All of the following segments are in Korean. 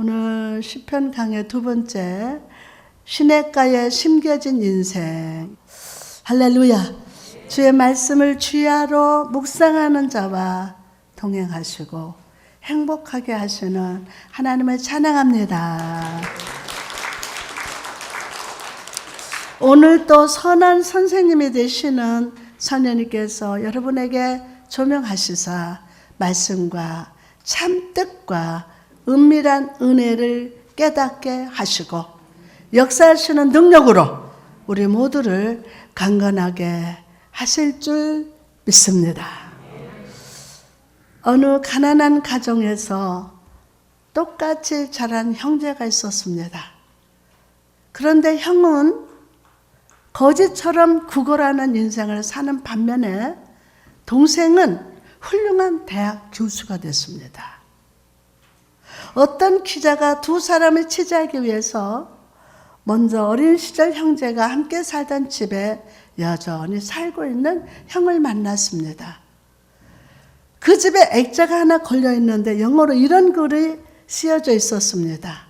오늘 시편 강의 두 번째, 시냇가에 심겨진 인생. 할렐루야. 주의 말씀을 주야로 묵상하는 자와 동행하시고 행복하게 하시는 하나님을 찬양합니다. 오늘 또 선한 선생님이 되시는 선녀님께서 여러분에게 조명하시사 말씀과 참뜻과 은밀한 은혜를 깨닫게 하시고 역사하시는 능력으로 우리 모두를 강건하게 하실 줄 믿습니다. 어느 가난한 가정에서 똑같이 자란 형제가 있었습니다. 그런데 형은 거지처럼 구걸하는 인생을 사는 반면에 동생은 훌륭한 대학 교수가 됐습니다. 어떤 기자가 두 사람을 취재하기 위해서 먼저 어린 시절 형제가 함께 살던 집에 여전히 살고 있는 형을 만났습니다. 그 집에 액자가 하나 걸려 있는데 영어로 이런 글이 쓰여져 있었습니다.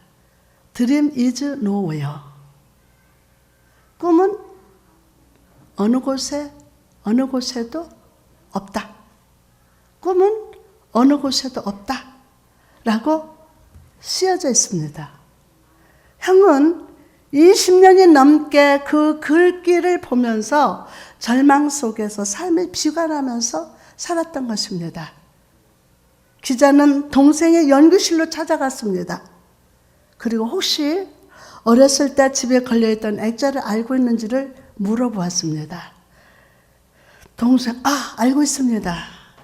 Dream is nowhere. 꿈은 어느 곳에도 없다. 꿈은 어느 곳에도 없다. 라고 쓰여져 있습니다. 형은 20년이 넘게 그 글귀를 보면서 절망 속에서 삶을 비관하면서 살았던 것입니다. 기자는 동생의 연구실로 찾아갔습니다. 그리고 혹시 어렸을 때 집에 걸려있던 액자를 알고 있는지를 물어보았습니다. 동생, 알고 있습니다.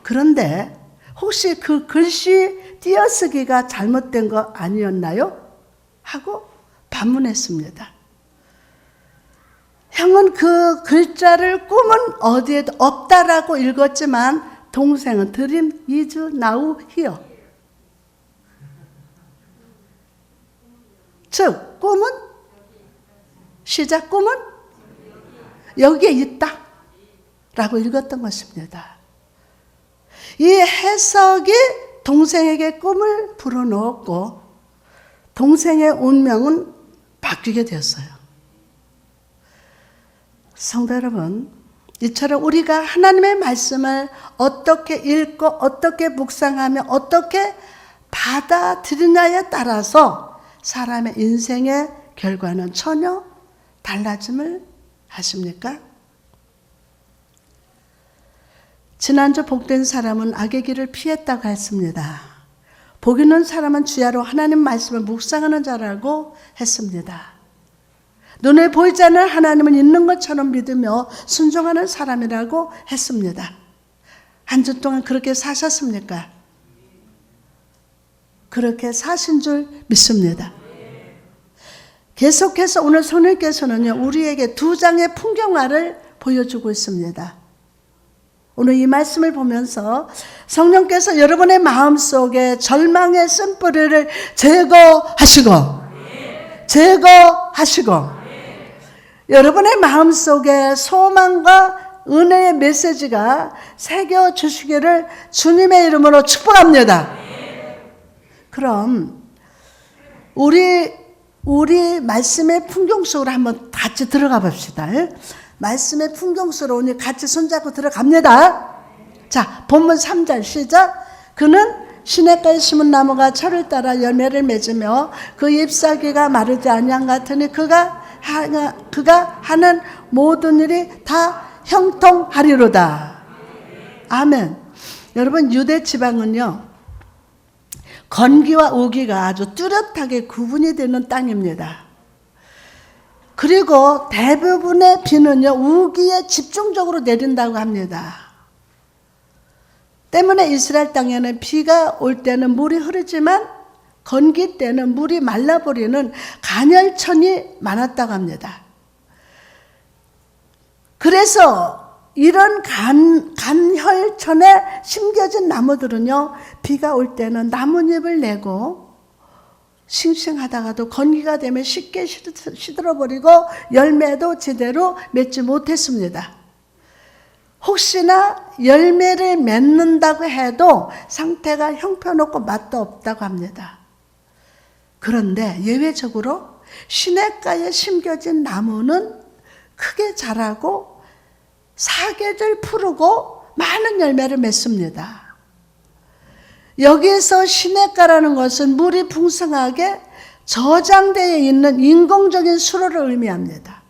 그런데 혹시 그 글씨 띄어쓰기가 잘못된 거 아니었나요? 하고 반문했습니다. 형은 그 글자를 꿈은 어디에도 없다라고 읽었지만 동생은 Dream is now here. 즉 꿈은 시작 꿈은 여기에 있다 라고 읽었던 것입니다. 이 해석이 동생에게 꿈을 불어넣었고 동생의 운명은 바뀌게 되었어요. 성도 여러분, 이처럼 우리가 하나님의 말씀을 어떻게 읽고 어떻게 묵상하며 어떻게 받아들이냐에 따라서 사람의 인생의 결과는 전혀 달라짐을 하십니까? 지난주 복된 사람은 악의 길을 피했다고 했습니다. 복 있는 사람은 주야로 하나님 말씀을 묵상하는 자라고 했습니다. 눈에 보이지 않는 하나님은 있는 것처럼 믿으며 순종하는 사람이라고 했습니다. 한 주 동안 그렇게 사셨습니까? 그렇게 사신 줄 믿습니다. 계속해서 오늘 성령께서는요, 우리에게 두 장의 풍경화를 보여주고 있습니다. 오늘 이 말씀을 보면서 성령께서 여러분의 마음속에 절망의 쓴뿌리를 제거하시고 여러분의 마음속에 소망과 은혜의 메시지가 새겨주시기를 주님의 이름으로 축복합니다. 그럼 우리 말씀의 풍경 속으로 한번 같이 들어가 봅시다. 말씀의 풍경 속으로 오늘 같이 손잡고 들어갑니다. 자, 본문 3절 시작. 그는 시냇가에 심은 나무가 철을 따라 열매를 맺으며 그 잎사귀가 마르지 아니한 같으니 그가 하는 모든 일이 다 형통하리로다. 아멘. 여러분, 유대 지방은요, 건기와 우기가 아주 뚜렷하게 구분이 되는 땅입니다. 그리고 대부분의 비는요, 우기에 집중적으로 내린다고 합니다. 때문에 이스라엘 땅에는 비가 올 때는 물이 흐르지만 건기 때는 물이 말라버리는 간헐천이 많았다고 합니다. 그래서 이런 간헐천에 심겨진 나무들은요, 비가 올 때는 나뭇잎을 내고 싱싱하다가도 건기가 되면 쉽게 시들어버리고 열매도 제대로 맺지 못했습니다. 혹시나 열매를 맺는다고 해도 상태가 형편없고 맛도 없다고 합니다. 그런데 예외적으로 시냇가에 심겨진 나무는 크게 자라고 사계절 푸르고 많은 열매를 맺습니다. 여기에서 시냇가라는 것은 물이 풍성하게 저장되어 있는 인공적인 수로를 의미합니다.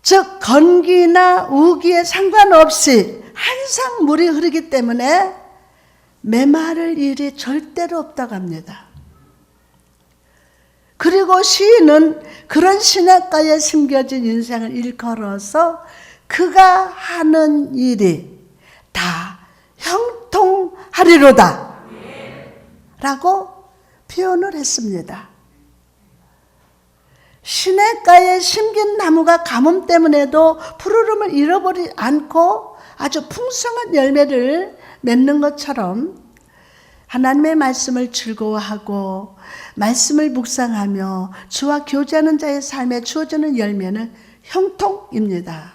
즉 건기나 우기에 상관없이 항상 물이 흐르기 때문에 메마를 일이 절대로 없다고 합니다. 그리고 시인은 그런 시냇가에 심겨진 인생을 일컬어서 그가 하는 일이 다 형통하리로다 라고 표현을 했습니다. 시냇가에 심긴 나무가 가뭄 때문에도 푸르름을 잃어버리지 않고 아주 풍성한 열매를 맺는 것처럼 하나님의 말씀을 즐거워하고 말씀을 묵상하며 주와 교제하는 자의 삶에 주어지는 열매는 형통입니다.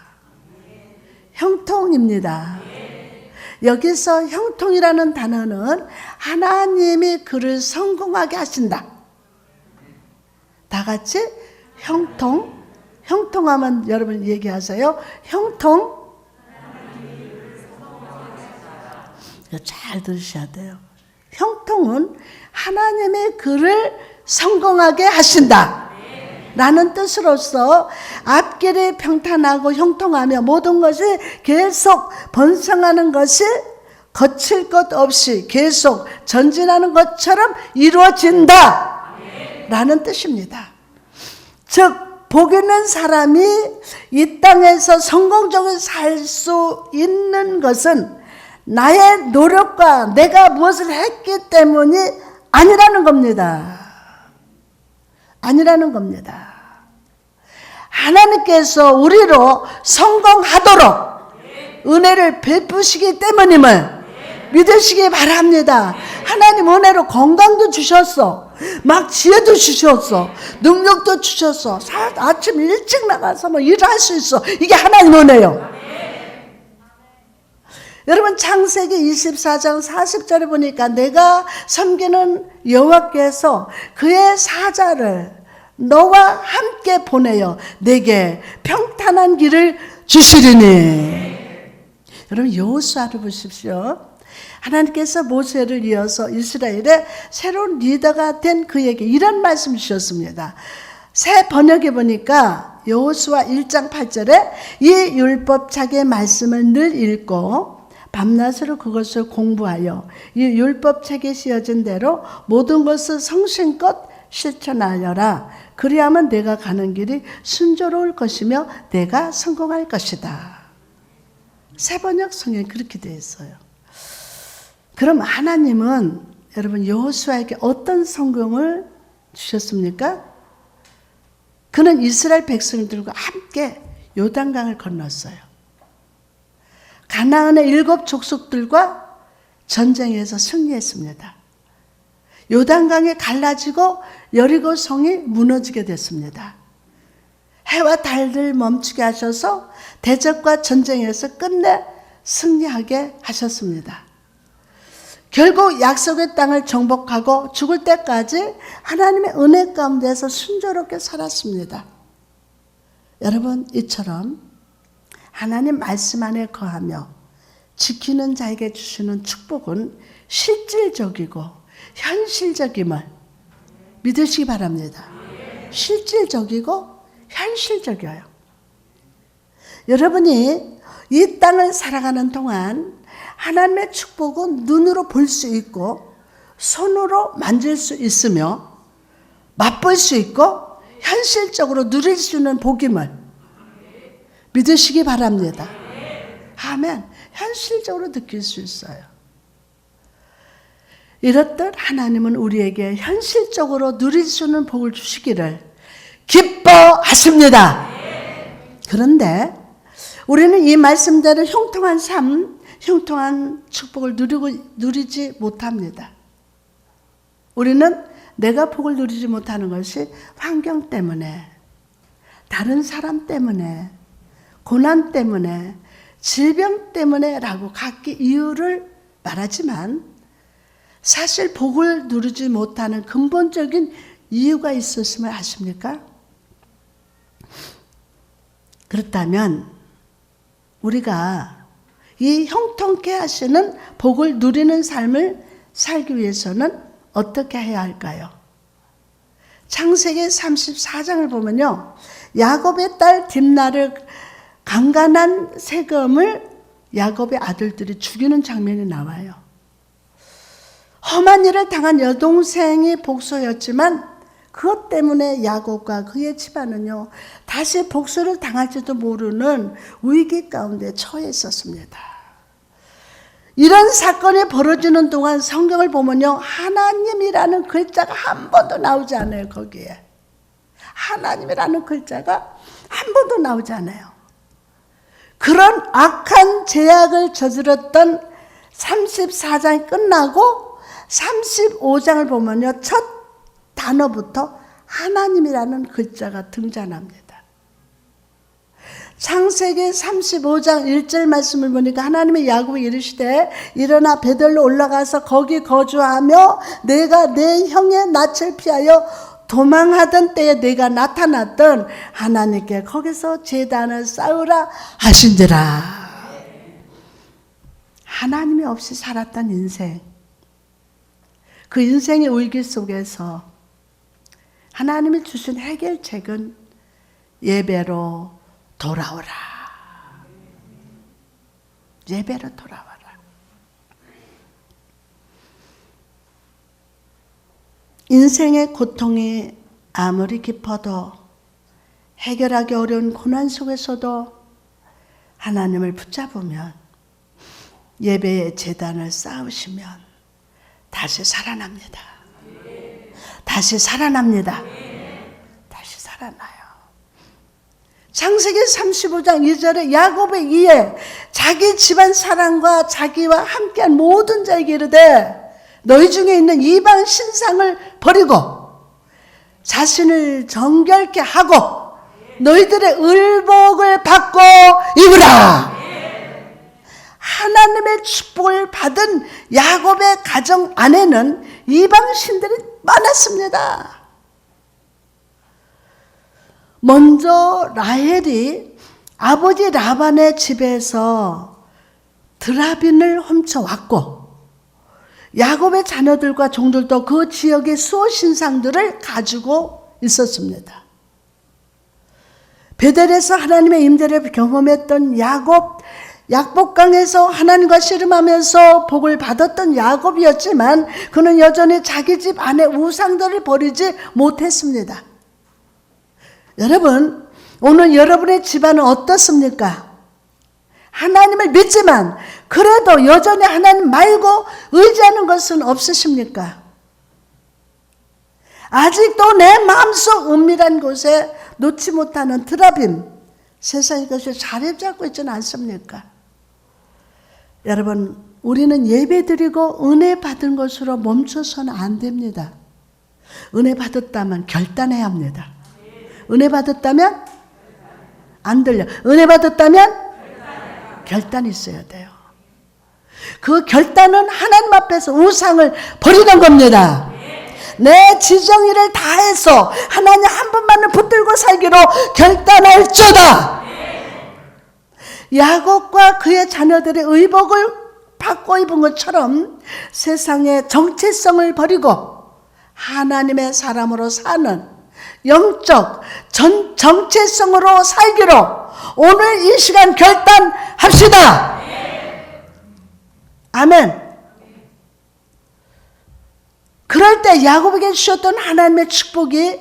형통입니다. 여기서 형통이라는 단어는 하나님이 그를 성공하게 하신다. 다 같이 형통. 형통하면 여러분 얘기하세요. 형통. 잘 들으셔야 돼요. 형통은 하나님의 그를 성공하게 하신다 라는 뜻으로서 앞길이 평탄하고 형통하며 모든 것이 계속 번성하는 것이 거칠 것 없이 계속 전진하는 것처럼 이루어진다 라는 뜻입니다. 즉 복 있는 사람이 이 땅에서 성공적으로 살 수 있는 것은 나의 노력과 내가 무엇을 했기 때문이 아니라는 겁니다. 아니라는 겁니다. 하나님께서 우리로 성공하도록 은혜를 베푸시기 때문임을 믿으시기 바랍니다. 하나님 은혜로 건강도 주셨어. 막 지혜도 주셨어. 능력도 주셨어. 아침 일찍 나가서 뭐 일할 수 있어. 이게 하나님 은혜요. 여러분 창세기 24장 40절에 보니까 내가 섬기는 여호와께서 그의 사자를 너와 함께 보내어 내게 평탄한 길을 주시리니. 여러분 여호수아를 보십시오. 하나님께서 모세를 이어서 이스라엘의 새로운 리더가 된 그에게 이런 말씀 주셨습니다. 새 번역에 보니까 여호수아 1장 8절에 이 율법책의 말씀을 늘 읽고 밤낮으로 그것을 공부하여 이 율법책에 쓰여진 대로 모든 것을 성심껏 실천하여라. 그리하면 내가 가는 길이 순조로울 것이며 내가 성공할 것이다. 새 번역 성경에 그렇게 되어 있어요. 그럼 하나님은 여러분 여호수아에게 어떤 성공을 주셨습니까? 그는 이스라엘 백성들과 함께 요단강을 건넜어요. 가나안의 7 족속들과 전쟁에서 승리했습니다. 요단강이 갈라지고 여리고 성이 무너지게 됐습니다. 해와 달을 멈추게 하셔서 대적과 전쟁에서 끝내 승리하게 하셨습니다. 결국 약속의 땅을 정복하고 죽을 때까지 하나님의 은혜 가운데서 순조롭게 살았습니다. 여러분 이처럼 하나님 말씀 안에 거하며 지키는 자에게 주시는 축복은 실질적이고 현실적임을 믿으시기 바랍니다. 실질적이고 현실적이에요. 여러분이 이 땅을 살아가는 동안 하나님의 축복은 눈으로 볼 수 있고 손으로 만질 수 있으며 맛볼 수 있고 현실적으로 누릴 수 있는 복임을 믿으시기 바랍니다. 아멘. 현실적으로 느낄 수 있어요. 이렇듯 하나님은 우리에게 현실적으로 누릴 수 있는 복을 주시기를 기뻐하십니다. 그런데 우리는 이 말씀대로 형통한 삶, 형통한 축복을 누리지 못합니다. 우리는 내가 복을 누리지 못하는 것이 환경 때문에, 다른 사람 때문에, 고난 때문에, 질병 때문에 라고 각기 이유를 말하지만 사실 복을 누리지 못하는 근본적인 이유가 있었음을 아십니까? 그렇다면 우리가 이 형통케 하시는 복을 누리는 삶을 살기 위해서는 어떻게 해야 할까요? 창세기 34장을 보면요, 야곱의 딸 딥나를 강간한 세금을 야곱의 아들들이 죽이는 장면이 나와요. 험한 일을 당한 여동생이 복수였지만 그것 때문에 야곱과 그의 집안은요, 다시 복수를 당할지도 모르는 위기 가운데 처해 있었습니다. 이런 사건이 벌어지는 동안 성경을 보면요, 하나님이라는 글자가 한 번도 나오지 않아요. 거기에 하나님이라는 글자가 한 번도 나오지 않아요. 그런 악한 죄악을 저질렀던 34장이 끝나고 35장을 보면요, 첫 단어부터 하나님이라는 글자가 등장합니다. 창세기 35장 1절 말씀을 보니까 하나님이 야곱에 이르시되 일어나 베들로 올라가서 거기 거주하며 내가 내 형의 낯을 피하여 도망하던 때에 내가 나타났던 하나님께 거기서 제단을 쌓으라 하신지라. 하나님이 없이 살았던 인생, 그 인생의 위기 속에서 하나님이 주신 해결책은 예배로 돌아오라. 예배로 돌아와라. 인생의 고통이 아무리 깊어도 해결하기 어려운 고난 속에서도 하나님을 붙잡으면, 예배의 제단을 쌓으시면 다시 살아납니다. 다시 살아납니다. 다시 살아나요. 창세기 35장 2절에 야곱의 이에 자기 집안 사람과 자기와 함께한 모든 자에게 이르되 너희 중에 있는 이방 신상을 버리고 자신을 정결케 하고 너희들의 의복을 바꿔 입으라. 하나님의 축복을 받은 야곱의 가정 안에는 이방 신들이 많았습니다. 먼저 라헬이 아버지 라반의 집에서 드라빈을 훔쳐왔고, 야곱의 자녀들과 종들도 그 지역의 수호 신상들을 가지고 있었습니다. 베델에서 하나님의 임재를 경험했던 야곱, 약복강에서 하나님과 씨름하면서 복을 받았던 야곱이었지만 그는 여전히 자기 집 안에 우상들을 버리지 못했습니다. 여러분, 오늘 여러분의 집안은 어떻습니까? 하나님을 믿지만 그래도 여전히 하나님 말고 의지하는 것은 없으십니까? 아직도 내 마음속 은밀한 곳에 놓지 못하는 드라빔, 세상의 것을 자리 잡고 있지는 않습니까? 여러분, 우리는 예배드리고 은혜 받은 것으로 멈춰서는 안 됩니다. 은혜 받았다면 결단해야 합니다. 은혜 받았다면 안 들려. 은혜 받았다면 결단이 있어야 돼요. 그 결단은 하나님 앞에서 우상을 버리는 겁니다. 내 지정의를 다해서 하나님 한 분만을 붙들고 살기로 결단할지어다. 야곱과 그의 자녀들의 의복을 바꿔 입은 것처럼 세상의 정체성을 버리고 하나님의 사람으로 사는 영적 정체성으로 살기로 오늘 이 시간 결단합시다. 아멘. 그럴 때 야곱에게 주셨던 하나님의 축복이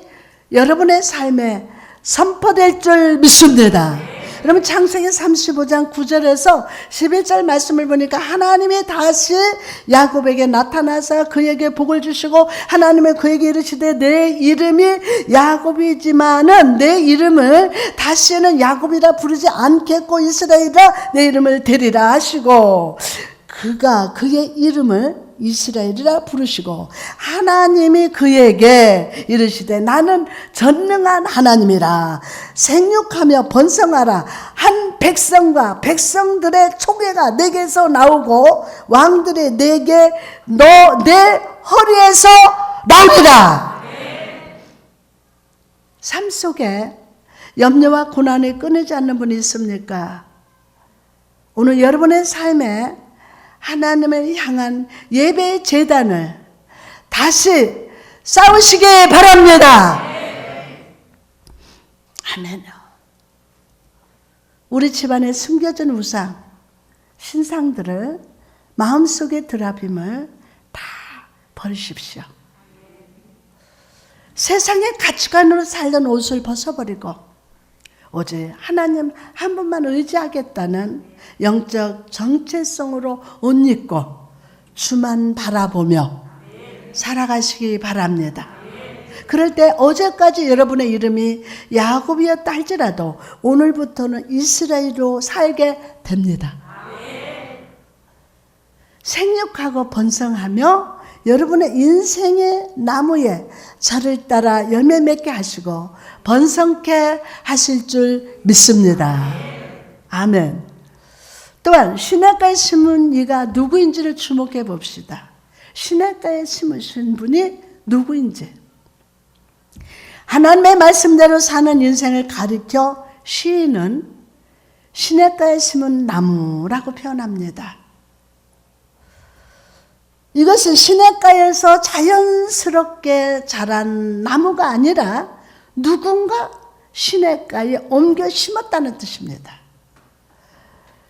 여러분의 삶에 선포될 줄 믿습니다. 여러분, 창세기 35장 9절에서 11절 말씀을 보니까 하나님이 다시 야곱에게 나타나서 그에게 복을 주시고 하나님이 그에게 이르시되 내 이름이 야곱이지만은 내 이름을 다시는 야곱이라 부르지 않겠고 이스라엘이라 내 이름을 데리라 하시고, 그가 그의 이름을 이스라엘이라 부르시고 하나님이 그에게 이르시되 나는 전능한 하나님이라 생육하며 번성하라 한 백성과 백성들의 총회가 내게서 나오고 왕들의 내게 너 내 허리에서 나오리라. 삶 속에 염려와 고난이 끊이지 않는 분이 있습니까? 오늘 여러분의 삶에 하나님을 향한 예배의 제단을 다시 쌓으시기 바랍니다. 아멘. 우리 집안에 숨겨진 우상, 신상들을 마음속에 드라빔을 다 버리십시오. 세상의 가치관으로 살던 옷을 벗어버리고 오직 하나님 한 분만 의지하겠다는 영적 정체성으로 옷 입고 주만 바라보며 살아가시기 바랍니다. 그럴 때 어제까지 여러분의 이름이 야곱이었다 할지라도 오늘부터는 이스라엘로 살게 됩니다. 생육하고 번성하며 여러분의 인생의 나무에 자를 따라 열매 맺게 하시고 번성케 하실 줄 믿습니다. 아멘. 또한 시냇가에 심은 이가 누구인지를 주목해 봅시다. 시냇가에 심으신 분이 누구인지. 하나님의 말씀대로 사는 인생을 가리켜 시인은 시냇가에 심은 나무라고 표현합니다. 이것은 시냇가에서 자연스럽게 자란 나무가 아니라 누군가 시냇가에 옮겨 심었다는 뜻입니다.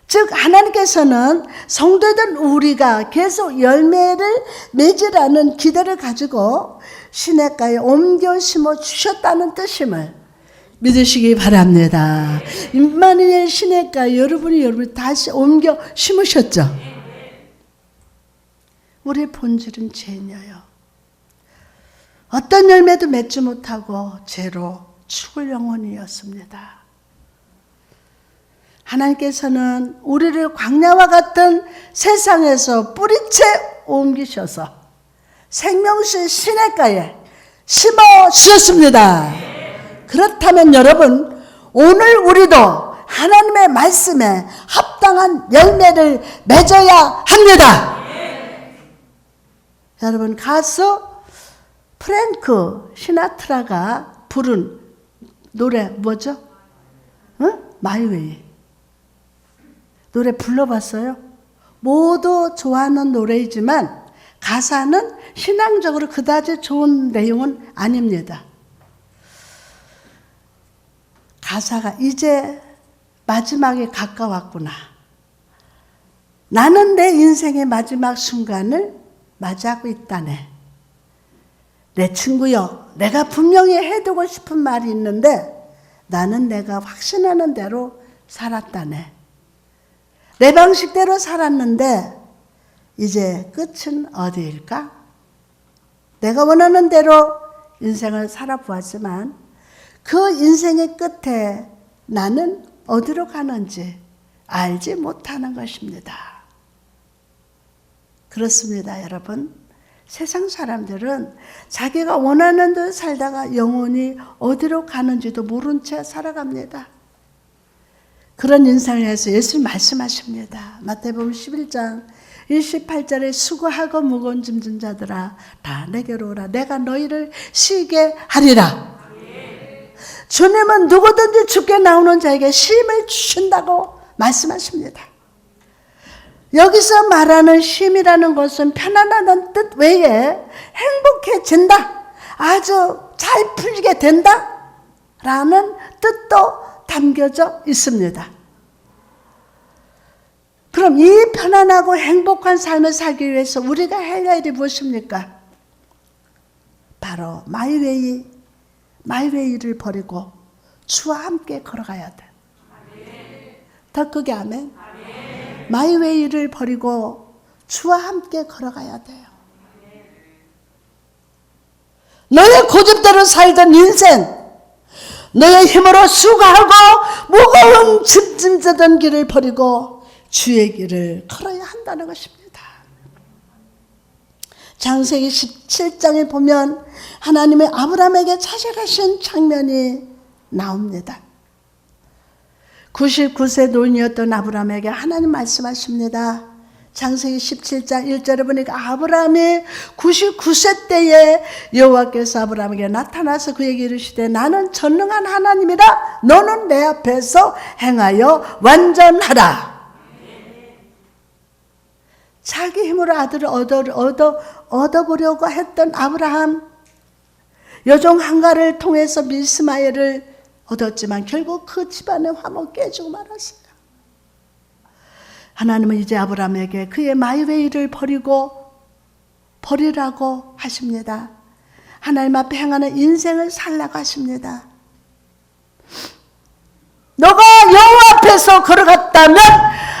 즉 하나님께서는 성도된 우리가 계속 열매를 맺으라는 기대를 가지고 시냇가에 옮겨 심어 주셨다는 뜻임을 믿으시기 바랍니다. 임마누엘 시냇가에 여러분이 다시 옮겨 심으셨죠. 우리의 본질은 죄녀요. 어떤 열매도 맺지 못하고 죄로 죽을 영혼이었습니다. 하나님께서는 우리를 광야와 같은 세상에서 뿌리채 옮기셔서 생명수 시냇가에 심어 주셨습니다. 그렇다면 여러분, 오늘 우리도 하나님의 말씀에 합당한 열매를 맺어야 합니다. 여러분, 가수 프랭크 시나트라가 부른 노래 뭐죠? 마이웨이. 노래 불러봤어요? 모두 좋아하는 노래이지만 가사는 신앙적으로 그다지 좋은 내용은 아닙니다. 가사가 이제 마지막에 가까웠구나. 나는 내 인생의 마지막 순간을 맞이하고 있다네. 내 친구여, 내가 분명히 해두고 싶은 말이 있는데 나는 내가 확신하는 대로 살았다네. 내 방식대로 살았는데 이제 끝은 어디일까? 내가 원하는 대로 인생을 살아보았지만 그 인생의 끝에 나는 어디로 가는지 알지 못하는 것입니다. 그렇습니다, 여러분. 세상 사람들은 자기가 원하는 대로 살다가 영혼이 어디로 가는지도 모른 채 살아갑니다. 그런 인생을 해서 예수님 말씀하십니다. 마태복음 11장 28절에 수고하고 무거운 짐진 자들아 다 내게로 오라. 내가 너희를 쉬게 하리라. 주님은 누구든지 주께 나오는 자에게 쉼을 주신다고 말씀하십니다. 여기서 말하는 쉼이라는 것은 편안하다는 뜻 외에 행복해진다, 아주 잘 풀리게 된다 라는 뜻도 담겨져 있습니다. 그럼 이 편안하고 행복한 삶을 살기 위해서 우리가 해야 할 일이 무엇입니까? 바로 마이웨이를 버리고 주와 함께 걸어가야 돼. 더 크게 아멘. 마이웨이를 버리고 주와 함께 걸어가야 돼요. 너의 고집대로 살던 인생, 너의 힘으로 수고하고 무거운 짐지던 길을 버리고 주의 길을 걸어야 한다는 것입니다. 창세기 17장에 보면 하나님의 아브라함에게 찾아가신 장면이 나옵니다. 99세 노인이었던 아브라함에게 하나님 말씀하십니다. 창세기 17장 1절에 보니까 아브라함이 99세 때에 여호와께서 아브라함에게 나타나서 그에게 이르시되 나는 전능한 하나님이라 너는 내 앞에서 행하여 완전하라. 자기 힘으로 아들을 얻어보려고 했던 아브라함, 여종 한가를 통해서 미스마엘을 얻었지만 결국 그 집안의 화목 깨지고 말았어요. 하나님은 이제 아브라함에게 그의 마이웨이를 버리라고 하십니다. 하나님 앞에 행하는 인생을 살라고 하십니다. 너가 여호와 앞에서 걸어갔다면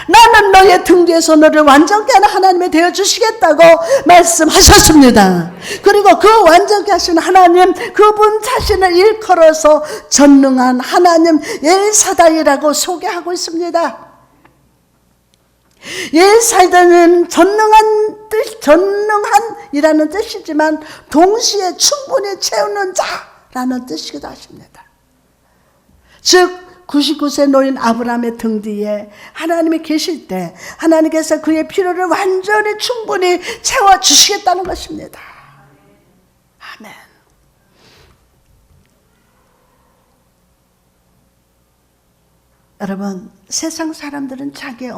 나는 너의 등 뒤에서 너를 완전케 하는 하나님이 되어주시겠다고 말씀하셨습니다. 그리고 그 완전케 하시는 하나님, 그분 자신을 일컬어서 전능한 하나님 엘사다이라고 소개하고 있습니다. 엘사다이는 전능한이라는 뜻이지만 동시에 충분히 채우는 자라는 뜻이기도 하십니다. 즉 99세 노인 아브라함의 등 뒤에 하나님이 계실 때 하나님께서 그의 필요를 완전히 충분히 채워주시겠다는 것입니다. 아멘. 여러분, 세상 사람들은 자기의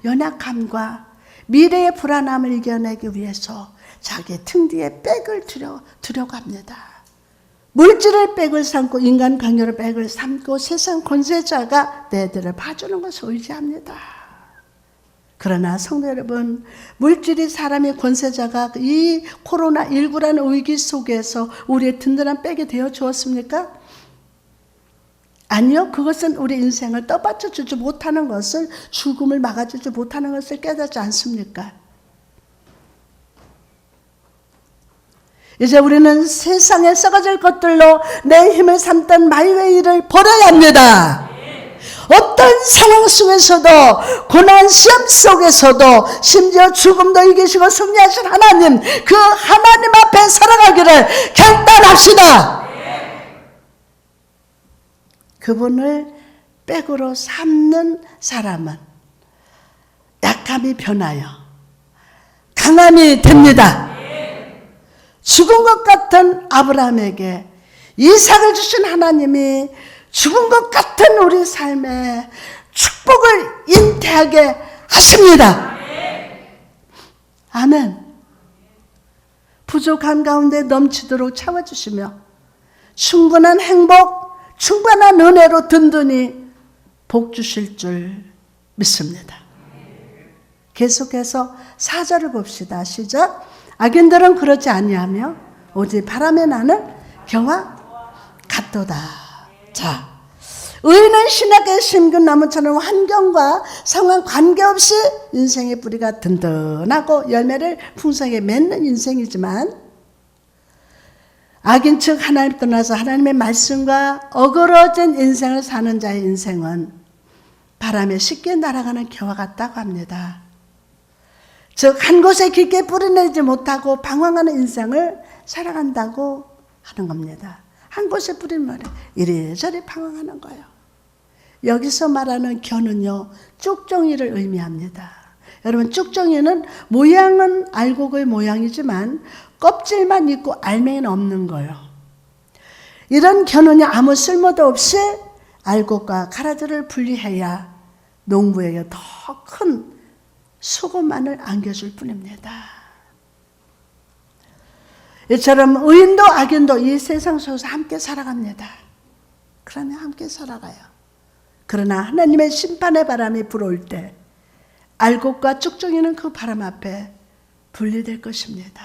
연약함과 미래의 불안함을 이겨내기 위해서 자기의 등 뒤에 백을 들여갑니다. 물질을 백을 삼고 인간관계를 백을 삼고 세상 권세자가 내들을 봐주는 것을 의지합니다. 그러나 성도 여러분, 물질이 사람의 권세자가 이 코로나19라는 위기 속에서 우리의 든든한 백이 되어 주었습니까? 아니요. 그것은 우리 인생을 떠받쳐주지 못하는 것을, 죽음을 막아주지 못하는 것을 깨닫지 않습니까? 이제 우리는 세상에 썩어질 것들로 내 힘을 삼던 마이웨이를 버려야 합니다. 어떤 상황 속에서도, 고난 시험 속에서도, 심지어 죽음도 이기시고 승리하신 하나님, 그 하나님 앞에 살아가기를 결단합시다. 그분을 백으로 삼는 사람은 약함이 변하여 강함이 됩니다. 죽은 것 같은 아브라함에게 이삭을 주신 하나님이 죽은 것 같은 우리 삶에 축복을 잉태하게 하십니다. 아멘. 부족한 가운데 넘치도록 채워주시며 충분한 행복, 충분한 은혜로 든든히 복 주실 줄 믿습니다. 계속해서 4절을 봅시다. 시작. 악인들은 그러지 아니하며 오직 바람에 나는 겨와 같도다. 자, 의인은 신학에 심긴 나무처럼 환경과 상황 관계없이 인생의 뿌리가 든든하고 열매를 풍성하게 맺는 인생이지만, 악인 즉 하나님 떠나서 하나님의 말씀과 어그러진 인생을 사는 자의 인생은 바람에 쉽게 날아가는 겨와 같다고 합니다. 즉 한 곳에 깊게 뿌리내지 못하고 방황하는 인생을 살아간다고 하는 겁니다. 한 곳에 뿌리면 이리저리 방황하는 거예요. 여기서 말하는 겨는요, 쭉정이를 의미합니다. 여러분, 쭉정이는 모양은 알곡의 모양이지만 껍질만 있고 알맹이는 없는 거예요. 이런 겨는요, 아무 쓸모도 없이 알곡과 가라지를 분리해야 농부에게 더 큰 수고만을 안겨줄 뿐입니다. 이처럼 의인도 악인도 이 세상 속에서 함께 살아갑니다. 그러면 함께 살아가요. 그러나 하나님의 심판의 바람이 불어올 때 알곡과 쭉정이는 그 바람 앞에 분리될 것입니다.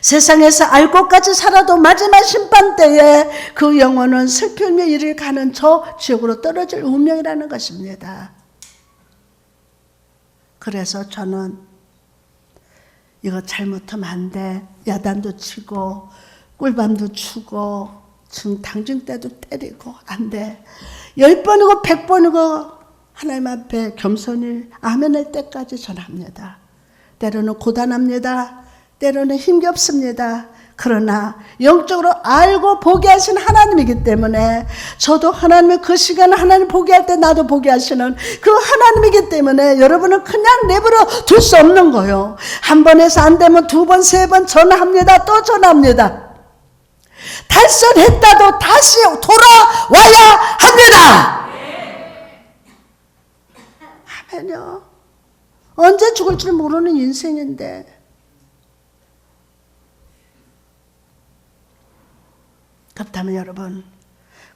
세상에서 알곡같이 살아도 마지막 심판 때에 그 영혼은 슬픔의 일을 가는 저 지옥으로 떨어질 운명이라는 것입니다. 그래서 저는 이거 잘못하면 안 돼. 야단도 치고 꿀밤도 추고 당중 때도 때리고 안 돼. 10번이고 100번이고 하나님 앞에 겸손히 아멘할 때까지 전합니다. 때로는 고단합니다. 때로는 힘겹습니다. 그러나 영적으로 알고 보게 하신 하나님이기 때문에 저도 하나님의 그 시간을 하나님 보게 할 때 나도 보게 하시는 그 하나님이기 때문에 여러분은 그냥 내버려 둘 수 없는 거예요. 한 번 해서 안 되면 두 번, 세 번 전화합니다. 또 전화합니다. 달성했다도 다시 돌아와야 합니다. 아멘요. 언제 죽을지 모르는 인생인데 그렇다면 여러분,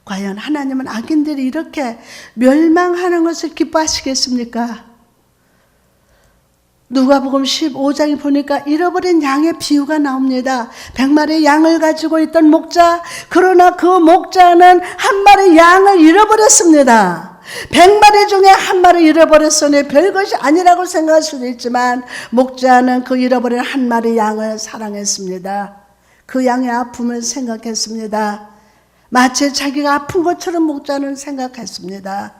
과연 하나님은 악인들이 이렇게 멸망하는 것을 기뻐하시겠습니까? 누가복음 15장에 보니까 잃어버린 양의 비유가 나옵니다. 100마리 양을 가지고 있던 목자, 그러나 그 목자는 한 마리 양을 잃어버렸습니다. 100마리 중에 한 마리 잃어버렸으니 별것이 아니라고 생각할 수도 있지만 목자는 그 잃어버린 한 마리 양을 사랑했습니다. 그 양의 아픔을 생각했습니다. 마치 자기가 아픈 것처럼 목자는 생각했습니다.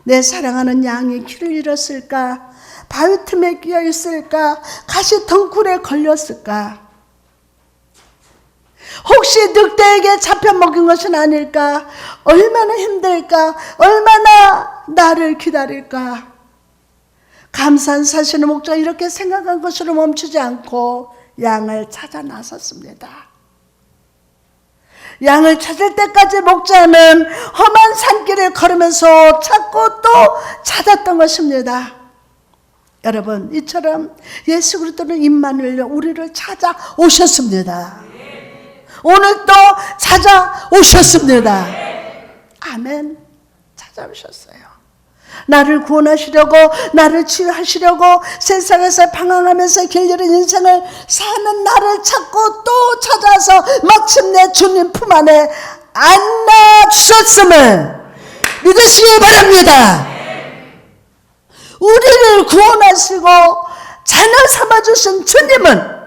내 사랑하는 양이 길을 잃었을까? 바위 틈에 끼어 있을까? 가시 덩굴에 걸렸을까? 혹시 늑대에게 잡혀 먹은 것은 아닐까? 얼마나 힘들까? 얼마나 나를 기다릴까? 감사한 사실은 목자가 이렇게 생각한 것으로 멈추지 않고 양을 찾아 나섰습니다. 양을 찾을 때까지 목자는 험한 산길을 걸으면서 찾고 또 찾았던 것입니다. 여러분, 이처럼 예수 그리스도는 임마누엘 우리를 찾아오셨습니다. 오늘도 찾아오셨습니다. 아멘. 찾아오셨어요. 나를 구원하시려고, 나를 치유하시려고 세상에서 방황하면서 길 잃은 인생을 사는 나를 찾고 또 찾아서 마침내 주님 품 안에 안아주셨음을 믿으시기 바랍니다. 우리를 구원하시고 자녀 삼아주신 주님은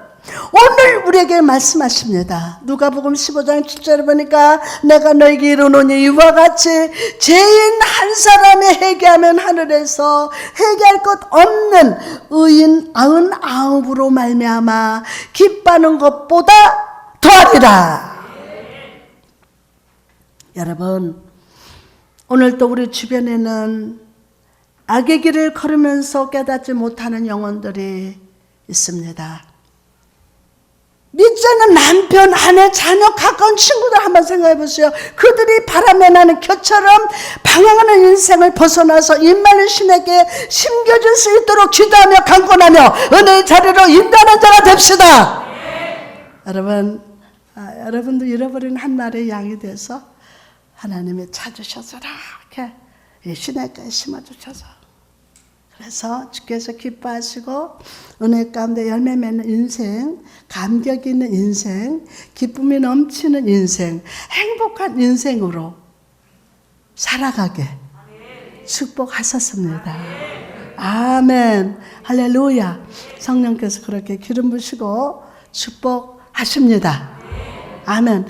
오늘 우리에게 말씀하십니다. 누가복음 15장 7절에 보니까 내가 너에게 이르노니 이와 같이 죄인 한 사람이 회개하면 하늘에서 회개할 것 없는 의인 99으로 말미암아 기뻐하는 것보다 더하리라. 여러분, 오늘도 우리 주변에는 악의 길을 걸으면서 깨닫지 못하는 영혼들이 있습니다. 믿지 않는 남편, 아내, 자녀, 가까운 친구들 한번 생각해 보세요. 그들이 바람에 나는 겨처럼 방황하는 인생을 벗어나서 임마누엘 신에게 심겨줄 수 있도록 기도하며 강권하며 은혜의 자리로 인도하는 자가 됩시다. 여러분, 여러분도 잃어버린 한 마리의 양이 돼서 하나님이 찾으셔서 이렇게 시냇가에 심어주셔서 그래서 주께서 기뻐하시고 은혜 가운데 열매 맺는 인생, 감격이 있는 인생, 기쁨이 넘치는 인생, 행복한 인생으로 살아가게 축복하셨습니다. 아멘. 할렐루야. 성령께서 그렇게 기름 부시고 축복하십니다. 아멘.